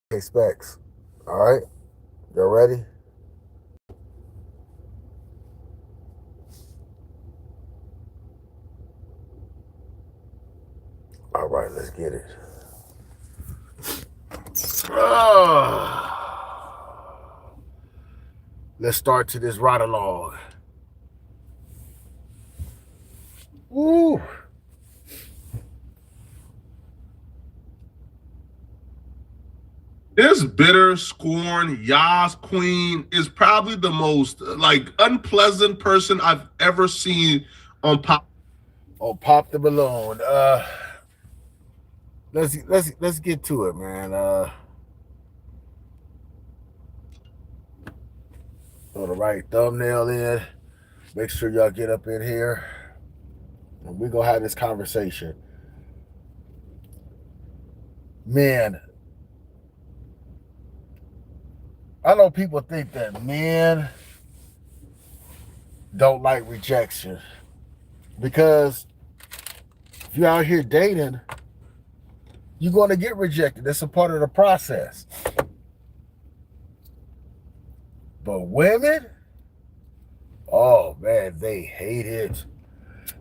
Hey, Specs. All right. You ready? All right, let's get it. Let's start to this ride along. Woo. This bitter scorn Yas Queen is probably the most unpleasant person I've ever seen on pop. Oh, pop the balloon. Let's get to it, man. Throw the right thumbnail in. Make sure y'all get up in here. And we're gonna have this conversation. Man, I know people think that men don't like rejection because if you're out here dating, you're going to get rejected. That's a part of the process. But women, oh man, they hate it.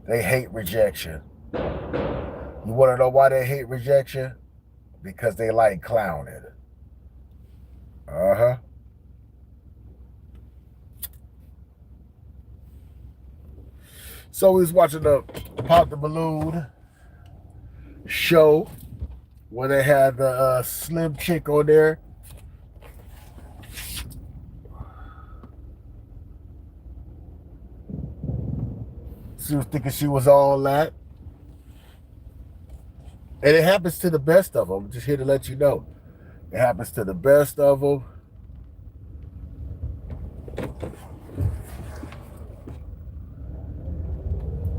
They hate rejection. You want to know why they hate rejection? Because they like clowning. Uh-huh. So we was watching the Pop the Balloon show where they had the slim chick on there. She was thinking she was all that. And it happens to the best of them. I'm just here to let you know. It happens to the best of them.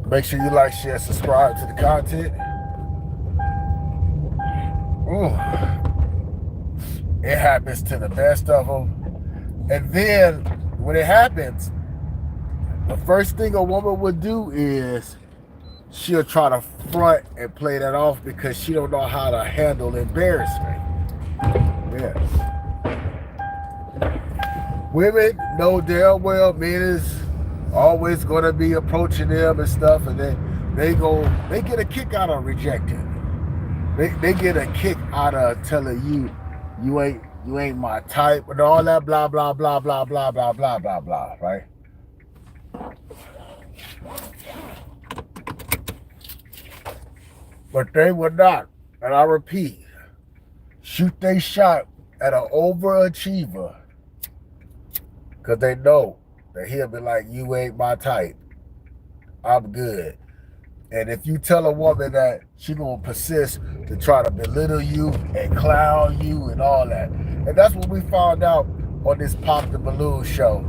Make sure you like, share, subscribe to the content. Ooh. It happens to the best of them. And then when it happens, the first thing a woman would do is she'll try to front and play that off because she don't know how to handle embarrassment. Yeah. Women know damn well men is always gonna be approaching them and stuff, and they get a kick out of rejecting. They get a kick out of telling you ain't my type and all that blah blah blah blah blah blah blah blah blah, right? But they would not, and I repeat, shoot they shot at an overachiever because they know that he'll be like, you ain't my type. I'm good. And if you tell a woman that she gonna persist to try to belittle you and clown you and all that. And that's what we found out on this Pop the Balloon show.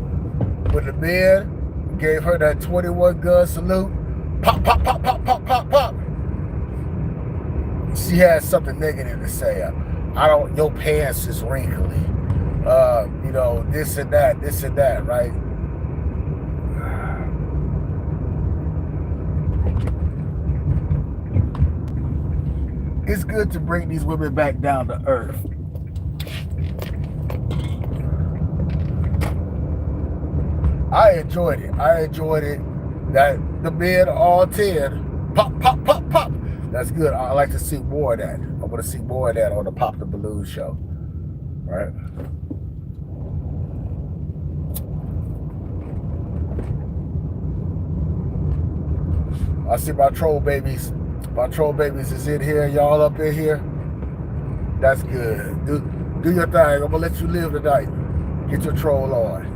When the men gave her that 21 gun salute, pop, pop, pop, pop, pop, pop, pop. She had something negative to say. Your pants is wrinkly. This and that, right? It's good to bring these women back down to earth. I enjoyed it. That the men all 10 pop, pop, pop, pop. That's good. I like to see more of that. I want to see more of that on the Pop the Balloon show. Right? I see my troll babies. My troll babies is in here. Y'all up in here. That's good. Do your thing. I'm gonna let you live tonight. Get your troll on.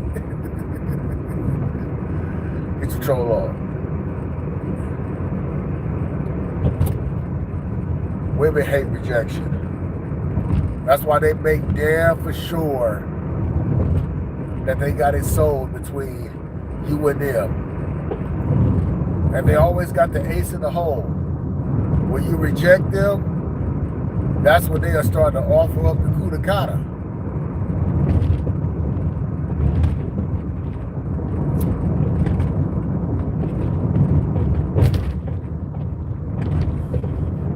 Get your troll on. Women hate rejection. That's why they make damn for sure that they got it sold between you and them. And they always got the ace in the hole. When you reject them, that's when they are starting to offer up the coup de kata.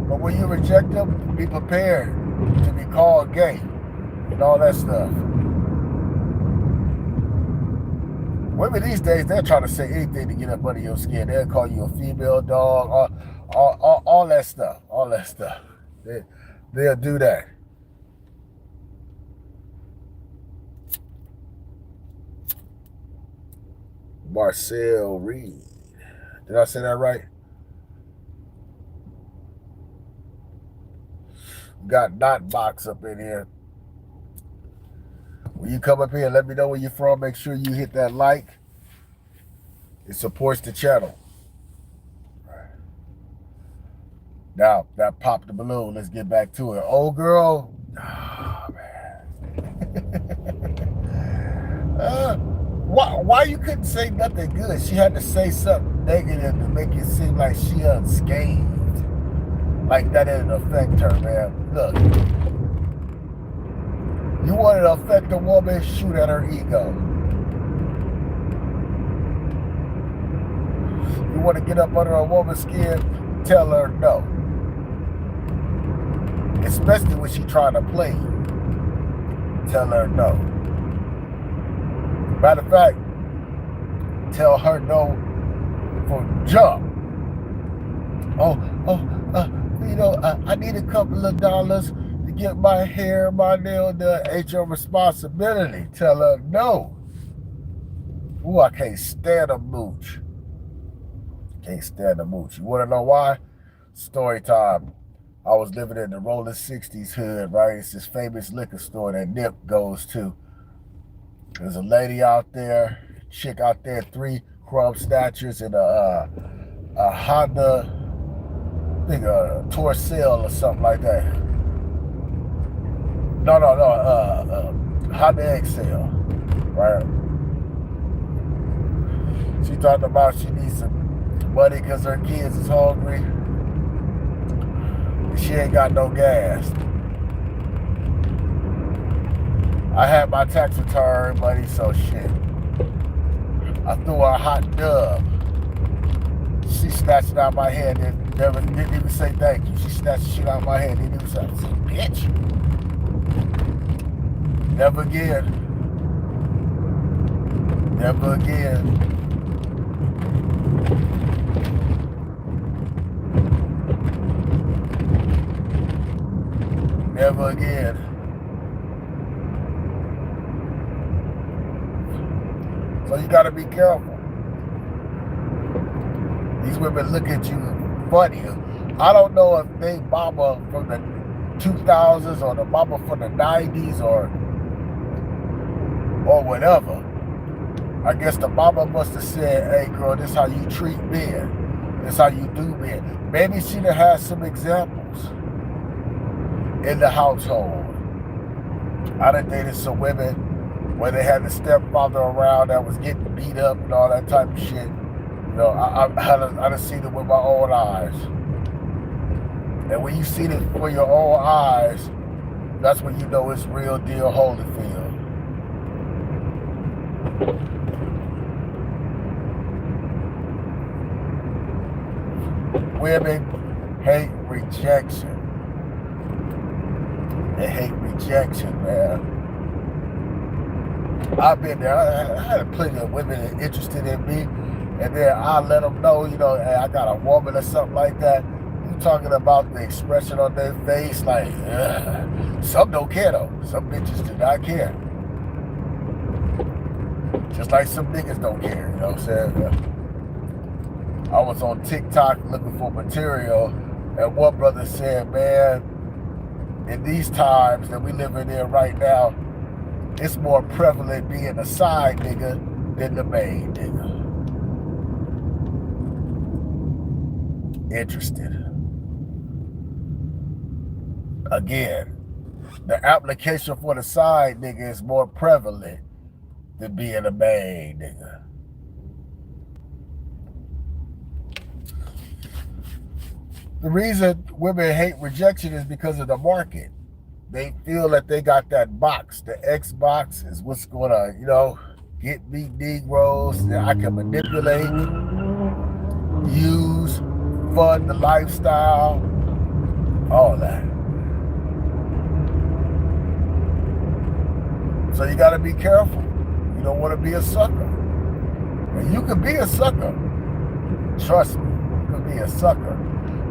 But when you reject them, be prepared to be called gay. and all that stuff. Women these days, they're trying to say anything to get up under your skin. They'll call you a female dog, all that stuff. All that stuff. They'll do that. Marcel Reed. Did I say that right? Got Not Box up in here. When you come up here, let me know where you're from. Make sure you hit that like. It supports the channel. Now, that popped the balloon. Let's get back to it. Old girl. Oh, man. Why you couldn't say nothing good? She had to say something negative to make it seem like she unscathed. Like that didn't affect her, man. Look. You want to affect a woman, shoot at her ego. You want to get up under a woman's skin, tell her no. Especially when she's trying to play you. Tell her no. Matter of fact, tell her no for jump. I need a couple of dollars to get my hair, my nail done. Ain't your responsibility. Tell her no. Ooh, I can't stand a mooch. Can't stand a mooch. You want to know why? Story time. I was living in the rolling 60s hood, right? It's this famous liquor store that Nip goes to. There's a lady out there, chick out there, 3 crumb snatchers and a Honda, I think a Torcel or something like that. No, Honda XL, right? She talked about she needs some money because her kids is hungry. She ain't got no gas. I had my tax return money, so shit. I threw her a hot dub. She snatched it out of my hand and didn't even say thank you. She snatched the shit out of my hand and didn't even say, bitch. Never again. Never again. Never again. So you gotta be careful. These women look at you funny. I don't know if they mama from the 2000s or the mama from the 90s or whatever. I guess the mama must have said, hey girl, this how you treat men. This how you do men. Maybe she done had some examples in the household. I done dated some women where they had the stepfather around that was getting beat up and all that type of shit. You know, I done seen it with my own eyes. And when you see it for your own eyes, that's when you know it's real deal Holyfield. Women hate rejection. They hate rejection, man. I've been there. I had plenty of women interested in me, and then I let them know, you know, hey, I got a woman or something like that. You talking about the expression on their face, like, some don't care though. Some bitches do not care. Just like some niggas don't care, you know what I'm saying? I was on TikTok looking for material, and one brother said, man, in these times that we living in right now, it's more prevalent being a side nigga than the main nigga. Interested. Again, the application for the side nigga is more prevalent than being a main nigga. The reason women hate rejection is because of the market. They feel that they got that box. The Xbox is what's going to, you know, get me Negroes that I can manipulate, use, fund the lifestyle, all that. So you got to be careful. You don't want to be a sucker. And you can be a sucker. Trust me, you can be a sucker.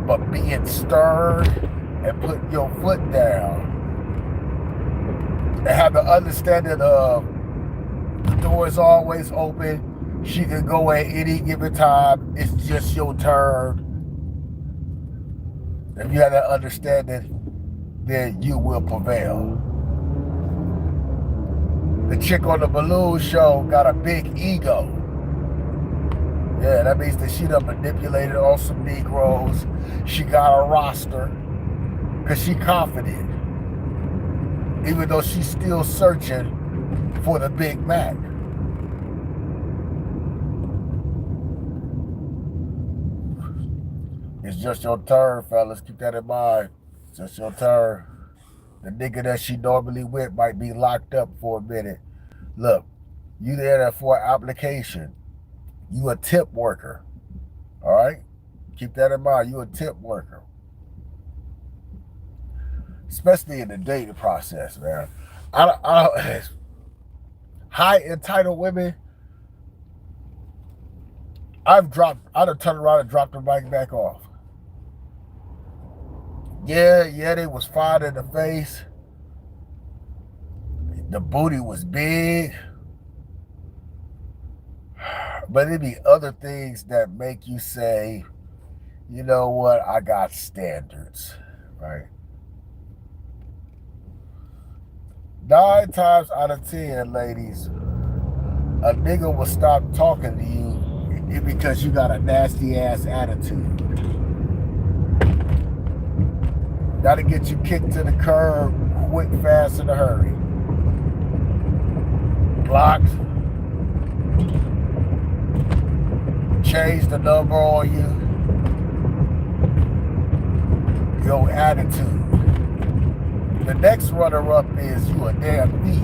But being stern and putting your foot down and have the understanding of the door is always open. She can go at any given time. It's just your turn. If you have that understanding, then you will prevail. The chick on the balloon show got a big ego. Yeah, that means that she done manipulated on some Negroes. She got a roster because she confident. Even though she's still searching for the Big Mac. It's just your turn, fellas. Keep that in mind. It's just your turn. The nigga that she normally with might be locked up for a minute. Look, you there for an application. You a tip worker. All right? Keep that in mind. You a tip worker. Especially in the dating process, man. High entitled women, I'd have turned around and dropped the mic back off. Yeah, they was fine in the face. The booty was big. But it'd be other things that make you say, you know what, I got standards, right? 9 times out of 10, ladies, a nigga will stop talking to you because you got a nasty ass attitude. Gotta get you kicked to the curb quick, fast, in a hurry. Blocked. Change the number on you. Your attitude. The next runner-up is you a damn thief.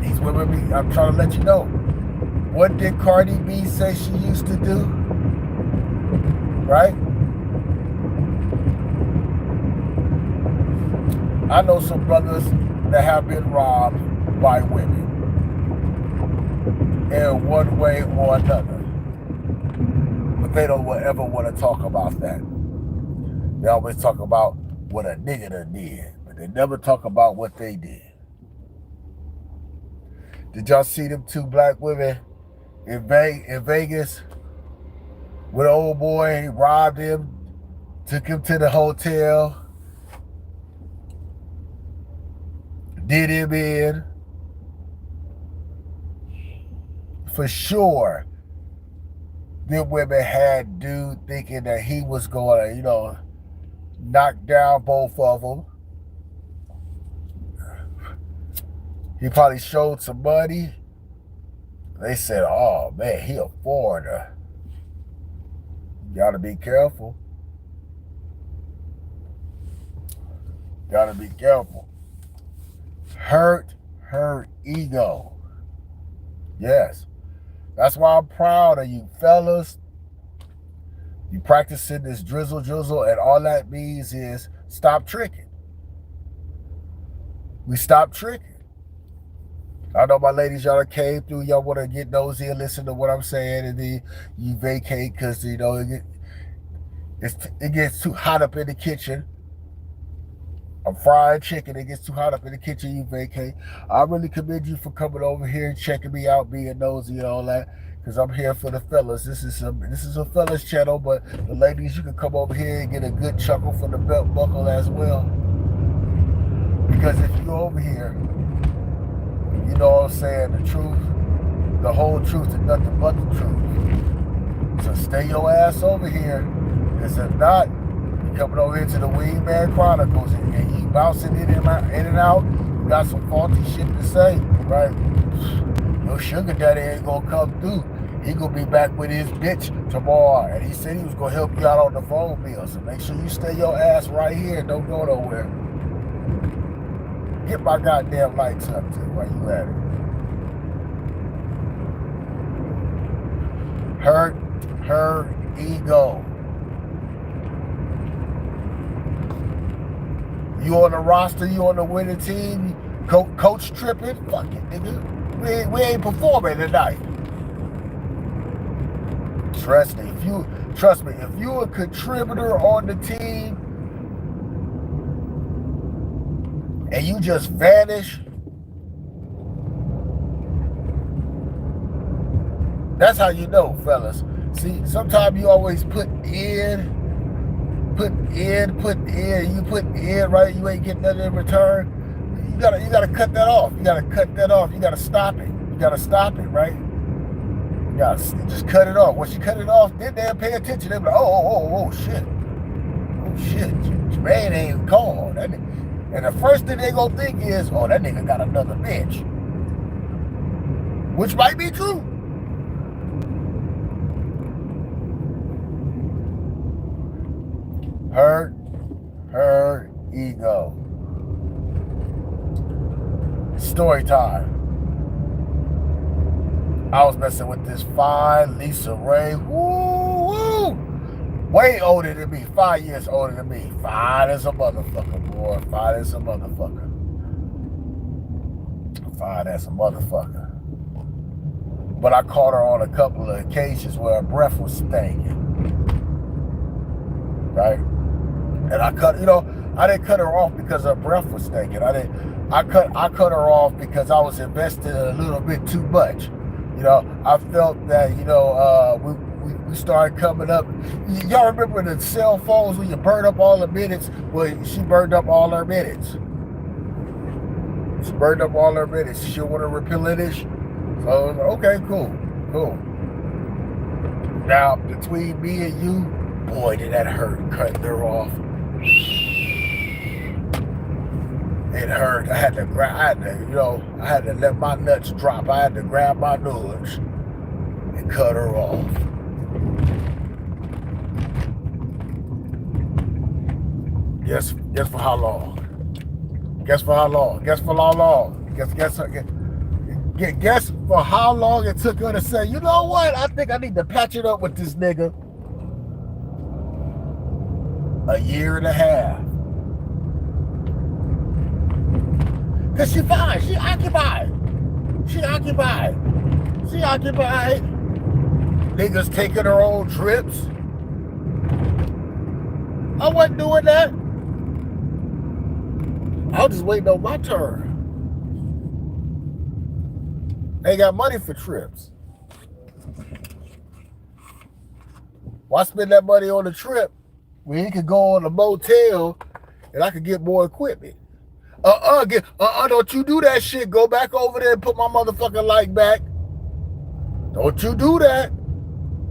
These women, I'm trying to let you know. What did Cardi B say she used to do? Right? I know some brothers that have been robbed by women in one way or another. But they don't ever want to talk about that. They always talk about what a nigga done did, but they never talk about what they did. Did y'all see them 2 black women in Vegas with an old boy? He robbed him, took him to the hotel, did him in. For sure, them women had dude thinking that he was going to, knock down both of them. He probably showed some money. They said, oh man, he a foreigner. You gotta be careful. Gotta be careful. Hurt her ego. Yes. That's why I'm proud of you fellas. You practicing this drizzle, and all that means is stop tricking. We stop tricking. I know my ladies, y'all came through, y'all want to get nosy and listen to what I'm saying, and then you vacate because, it gets too hot up in the kitchen. I'm frying chicken, it gets too hot up in the kitchen, you vacate. I really commend you for coming over here and checking me out, being nosy and all that. Because I'm here for the fellas. This is a fellas channel, but the ladies, you can come over here and get a good chuckle from the belt buckle as well. Because if you're over here, you know what I'm saying, the truth, the whole truth, and nothing but the truth. So stay your ass over here. Because if not, you're coming over here to the Wingman Chronicles and you bouncing in and out. You got some faulty shit to say, right? Your sugar daddy ain't gonna come through. He gonna be back with his bitch tomorrow. And he said he was gonna help you out on the phone bill. So make sure you stay your ass right here. Don't go nowhere. Get my goddamn lights up too while you at it. Hurt her ego. You on the roster, you on the winning team, Coach tripping? Fuck it, nigga. We ain't performing tonight. Trust me, if you a contributor on the team and you just vanish, that's how you know, fellas. See, sometimes you always put in, you put in, right? You ain't getting nothing in return. You gotta cut that off. You gotta stop it. Right? You gotta just cut it off. Once you cut it off, then they'll pay attention. They'll be like, oh shit. Jermaine ain't called. And the first thing they gonna think is, oh, that nigga got another bitch. Which might be true. Her ego. Story time. I was messing with this fine Lisa Ray. Woo! Way older than me. 5 years older than me. Fine as a motherfucker, boy. Fine as a motherfucker. But I caught her on a couple of occasions where her breath was stinking. Right? And I didn't cut her off because her breath was stinking. I cut her off because I was investing a little bit too much. I felt that, we started coming up. Y'all remember the cell phones when you burn up all the minutes? Well, she burned up all her minutes. She want to replenish. So, okay, cool. Now, between me and you, boy, did that hurt cutting her off. It hurt. I had to let my nuts drop. I had to grab my nuts and cut her off. Guess for how long? Guess for how long it took her to say, you know what? I think I need to patch it up with this nigga. 1.5 years. Cause she fine, she occupied. Niggas taking her own trips. I wasn't doing that. I was just waiting on my turn. Ain't got money for trips. Why spend that money on a trip when he could go on a motel and I could get more equipment? Don't you do that shit. Go back over there and put my motherfucking light back. Don't you do that.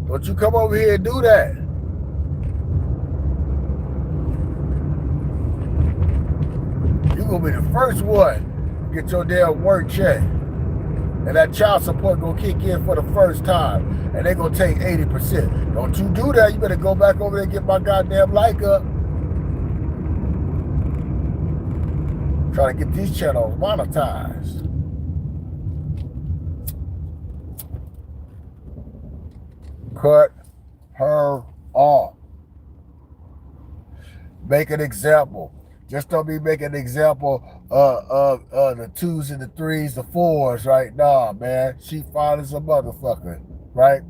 Don't you come over here and do that. You gonna be the first one to get your damn work check. And that child support gonna kick in for the first time. And they gonna take 80%. Don't you do that. You better go back over there and get my goddamn light up. Trying to get these channels monetized. Cut her off. Make an example. Just don't be making an example of the 2s and the 3s, the 4s, right? Nah, man. She fine as a motherfucker, right?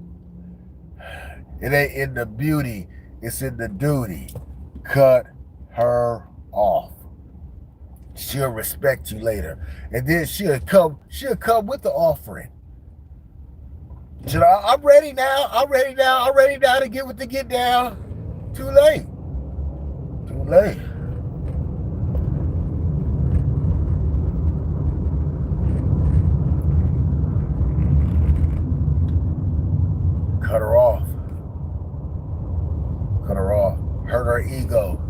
It ain't in the beauty. It's in the duty. Cut her off. She'll respect you later. And then she'll come with the offering. I'm ready now to get down. Too late. Cut her off. Hurt her ego.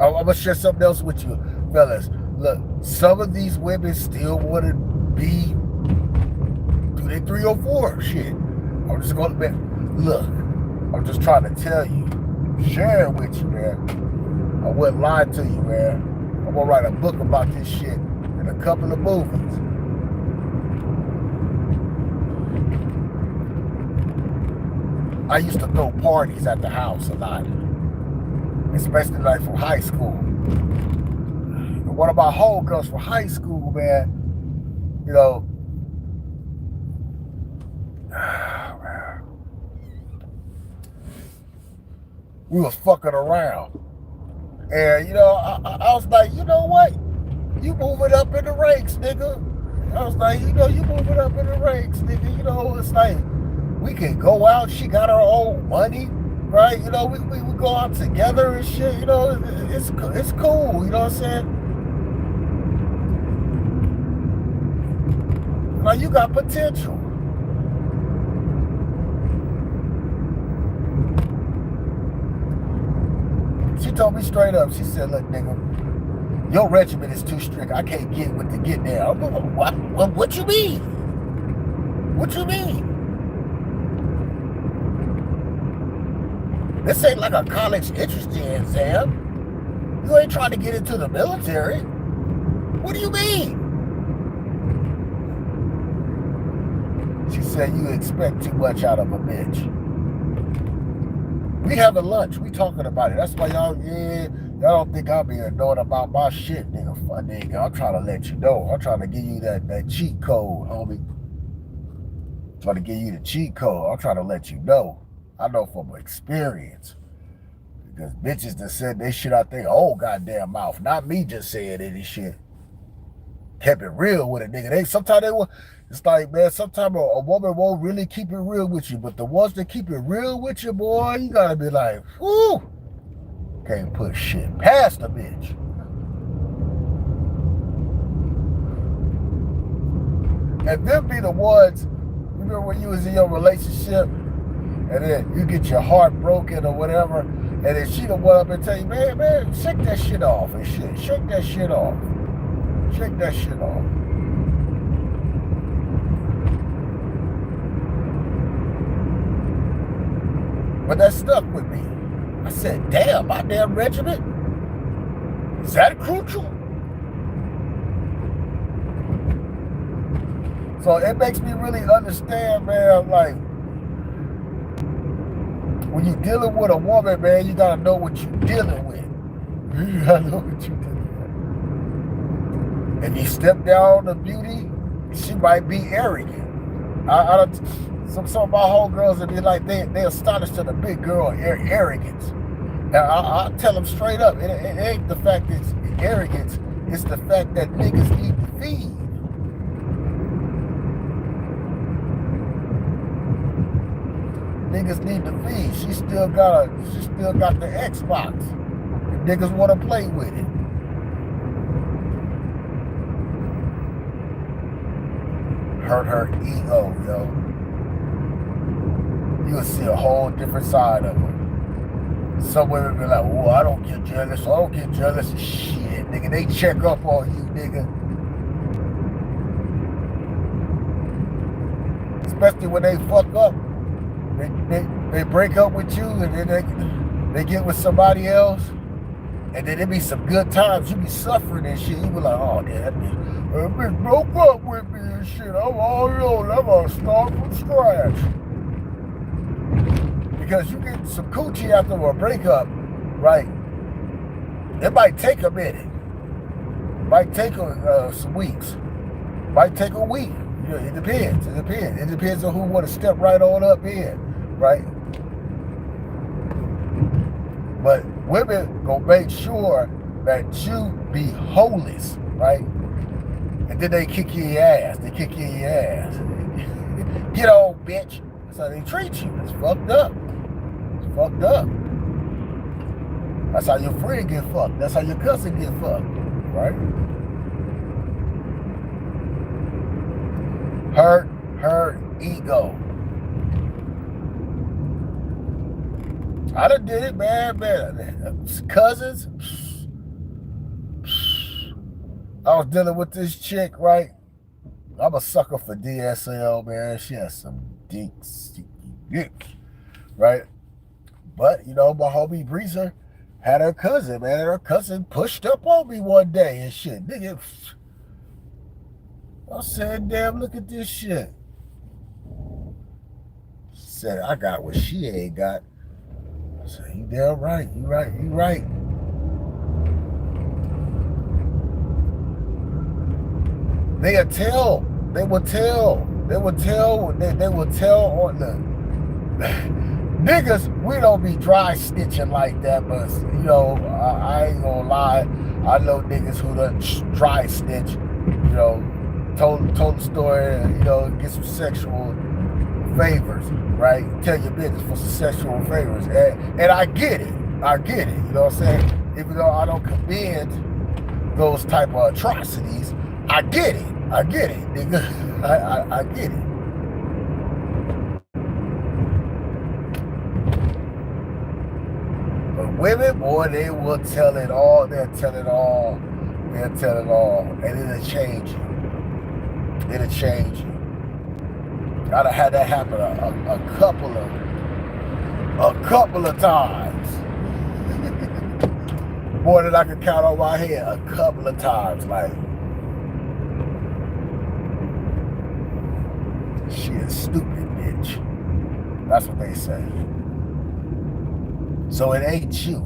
I'm gonna share something else with you, fellas. Look, some of these women still want to be 304 shit. I'm just trying to tell you, share it with you, man. I wouldn't lie to you, man. I'm gonna write a book about this shit and a couple of movies. I used to throw parties at the house a lot. Especially like from high school. one of my homegirls from high school, man, you know, we was fucking around. And, you know, I was like, you know what? You moving up in the ranks, nigga. I was like, you know, you moving up in the ranks, nigga. You know, it's like, we can go out. She got her own money, right? You know, we go out together and shit. You know, it's cool. You know what I'm saying? Like, you got potential. She told me straight up. She said, look, nigga, your regimen is too strict. I can't get with the get there. What you mean? What you mean? This ain't like a college entrance exam. You ain't trying to get into the military. What do you mean? She said, you expect too much out of a bitch. We having lunch. We talking about it. That's why y'all don't think I'll be knowing about my shit, nigga. Nigga, I'm trying to let you know. I'm trying to give you that cheat code, homie. I'm trying to give you the cheat code. I'm trying to let you know. I know from experience. Because bitches that said they shit out their own goddamn mouth. Not me just saying any shit. Kept it real with a nigga. Sometimes they will. It's like, man, sometimes a woman won't really keep it real with you. But the ones that keep it real with you, boy, you gotta be like, whoo. Can't put shit past a bitch. And them be the ones, remember when you was in your relationship and then you get your heart broken or whatever, and then she the one up and tell you, man, shake that shit off and shit. Shake that shit off. Shake that shit off. But that stuck with me. I said, damn, my damn regiment? Is that crucial? So it makes me really understand, man, like, when you're dealing with a woman, man, you gotta know what you're dealing with. You gotta know what you're dealing with. If you step down the beauty, she might be arrogant. Some of my homegirls would be like, they astonished to the big girl arrogance. Now, I'll tell them straight up, it ain't the fact that it's arrogance, it's the fact that niggas need to feed. Niggas need to feed. She still got the Xbox. The niggas want to play with it. Hurt her ego, yo. You'll see a whole different side of her. Some women be like, oh, I don't get jealous. I don't get jealous. Shit, nigga, they check up on you, nigga. Especially when they fuck up. They break up with you and then they get with somebody else. And then there be some good times. You be suffering and shit. You be like, oh, damn, that bitch broke up with me and shit. I'm all alone. I'm going to start from scratch. Because you get some coochie after a breakup, right? It might take a minute. It might take some weeks. It might take a week. You know, it depends. It depends. It depends on who want to step right on up in, right? But women gonna make sure that you be holeless, right? And then they kick you in your ass. They kick you in your ass. Get on, bitch. That's how they treat you. It's fucked up. It's fucked up. That's how your friend get fucked. That's how your cousin get fucked, right? Hurt her ego. I done did it, man. Cousins. I was dealing with this chick, right? I'm a sucker for DSL, man. She has some dicks, right? But, you know, my homie Breezer had her cousin, man. Her cousin pushed up on me one day and shit. Nigga, I said, damn, look at this shit. She said, I got what she ain't got. I said, you damn right. You right. They would tell on the niggas. We don't be dry snitching like that, but you know, I ain't gonna lie. I know niggas who done dry snitch. You know, told the story. You know, get some sexual favors, right? Tell your business for some sexual favors, and I get it. You know what I'm saying? Even though I don't commend those type of atrocities, I get it, nigga. I get it. But women, boy, they will tell it all. They'll tell it all, and it'll change you. I've had that happen a couple of times. More than I can count on my head. A couple of times, like, she is stupid, bitch. That's what they say. So it ain't you.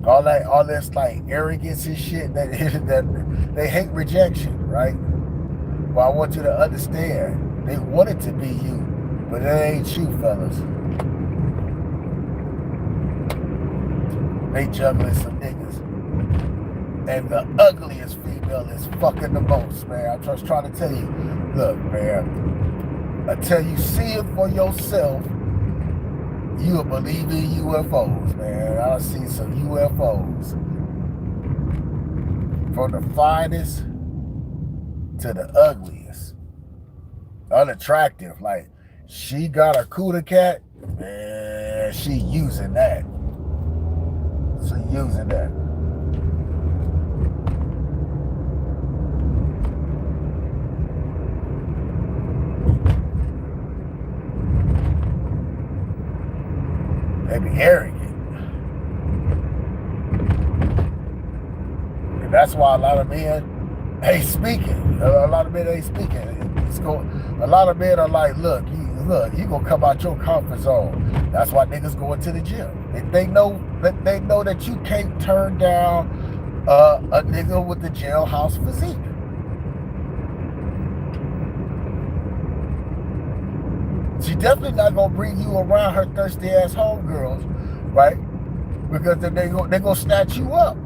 All this like arrogance and shit that they hate rejection, right? But I want you to understand, they want it to be you, but it ain't you, fellas. They juggling some niggas. And the ugliest female is fucking the most, man. I'm just trying to tell you, look, man, until you see it for yourself, you'll believe in UFOs, man. I've seen some UFOs. From the finest to the ugliest. Unattractive. Like, she got a Cuda cat, man, she using that. They be arrogant. And that's why a lot of men ain't speaking. A lot of men ain't speaking. A lot of men are like, look, you gonna come out your comfort zone. That's why niggas going to the gym. They know that you can't turn down a nigga with the jailhouse physique. She definitely not gonna bring you around her thirsty ass homegirls, right? Because they gonna snatch you up.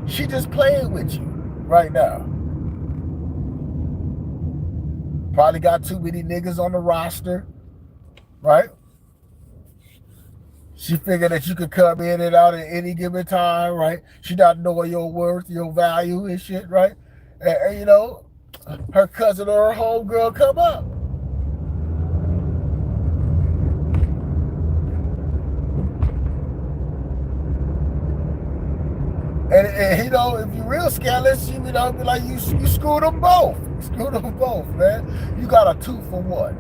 She just playing with you right now. Probably got too many niggas on the roster, right? She figured that you could come in and out at any given time, right? She not knowing your worth, your value and shit, right? And you know, her cousin or her homegirl come up. And you know, if you real scandalous, you know, be like, you screwed them both. Man. You got a 2 for 1.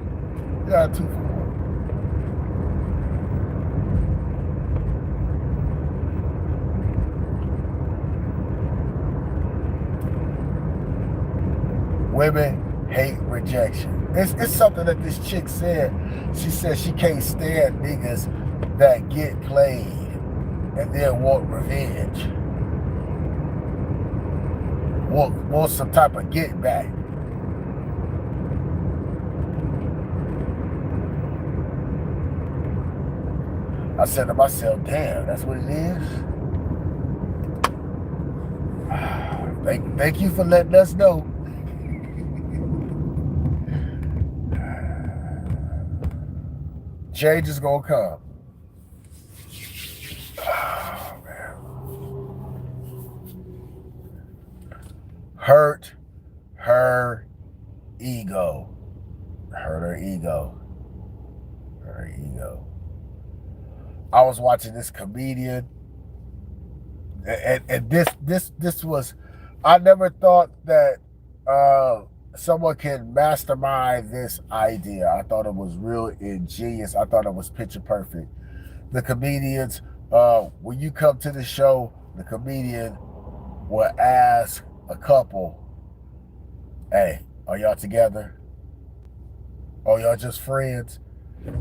Women hate rejection. It's something that this chick said. She said she can't stand niggas that get played and then want revenge. Want some type of get back. I said to myself, damn, that's what it is. Thank you for letting us know. Change is gonna come. Oh, man. Hurt her ego. I was watching this comedian, and this was, I never thought that someone can mastermind this idea. I thought it was real ingenious. I thought it was picture perfect. The comedians, when you come to the show, the comedian will ask a couple, hey, are y'all together? Or y'all just friends?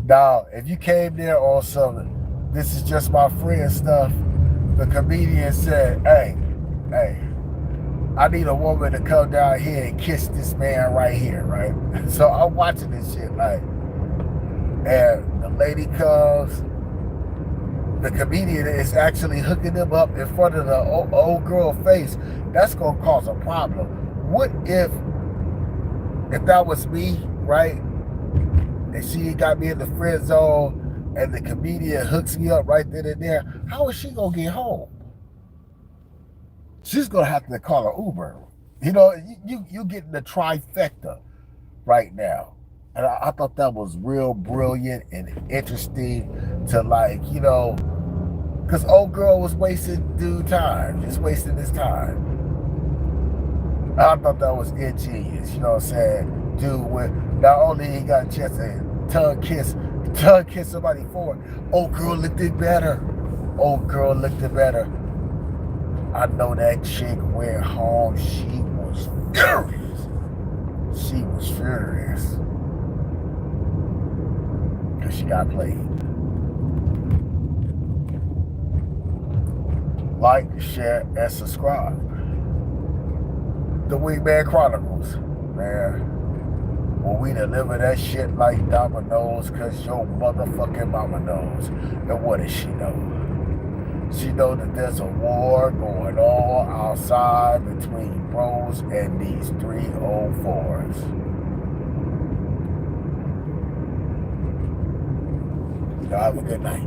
Now, if you came there on some, this is just my friend stuff, the comedian said, hey, I need a woman to come down here and kiss this man right here, right? So I'm watching this shit like, and the lady comes, the comedian is actually hooking them up in front of the old girl face. That's gonna cause a problem. What if that was me, right? And she got me in the friend zone and the comedian hooks me up right then and there. How is she gonna get home? She's gonna have to call an Uber. You know, you getting the trifecta right now. And I thought that was real brilliant and interesting to, like, you know, because old girl was wasting dude time, just wasting his time. I thought that was ingenious, you know what I'm saying? Dude, when not only he got a chance to tongue kiss somebody forward, old girl looked it better. Old girl looked it better. I know that chick went home. She was furious. She was furious. Because she got played. Like, share, and subscribe. The Wingman Chronicles, man. Well, we deliver that shit like dominoes because your motherfucking mama knows. And what does she know? She know that there's a war going on outside between bros and these 304s. Y'all have a good night.